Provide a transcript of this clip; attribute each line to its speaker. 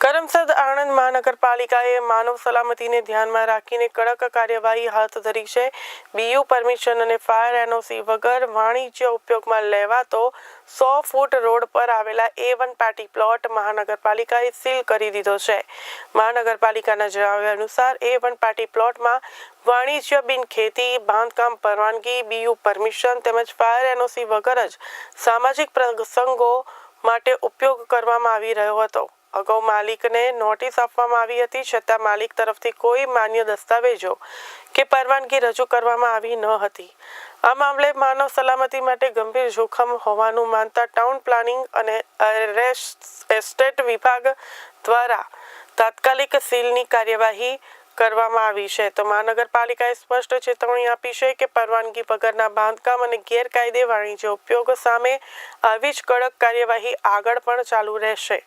Speaker 1: કરમસદ આણંદ મહાનગરપાલિકાએ માનવ સલામતીને ધ્યાનમાં રાખીને કડક કાર્યવાહી હાથ ધરી છે। બીયુ પરમિશન અને ફાયર એનઓસી વગર વાણિજ્ય ઉપયોગમાં લેવાતો 100 ફૂટ રોડ પર આવેલા A1 પાર્ટી પ્લોટ મહાનગરપાલિકાએ સીલ કરી દીધો છે। મહાનગરપાલિકાના જણાવ્યા અનુસાર A1 પાર્ટી પ્લોટમાં વાણિજ્ય બિન ખેતી બાંધકામ પરવાનગી બીયુ પરમિશન તેમજ ફાયર એનઓસી વગર જ સામાજિક પ્રસંગો માટે ઉપયોગ કરવામાં આવી રહ્યો હતો। અગાઉ માલિકને નોટિસ આપવામાં આવી હતી, છતાં માલિક તરફથી કોઈ માન્ય દસ્તાવેજો કે પરવાનગી રજૂ કરવામાં આવી ન હતી। આ મામલે માનવ સલામતી માટે ગંભીર જોખમ હોવાનું માનતા ટાઉન પ્લાનિંગ અને એસ્ટેટ વિભાગ દ્વારા તાત્કાલિક સીલની કાર્યવાહી કરવામાં આવી છે। તો મહાનગરપાલિકાએ સ્પષ્ટ ચેતવણી આપી છે કે પરવાનગી વગરના બાંધકામ અને ગેરકાયદે વાણિજ્ય ઉપયોગ સામે આવી જ કડક કાર્યવાહી આગળ પણ ચાલુ રહેશે।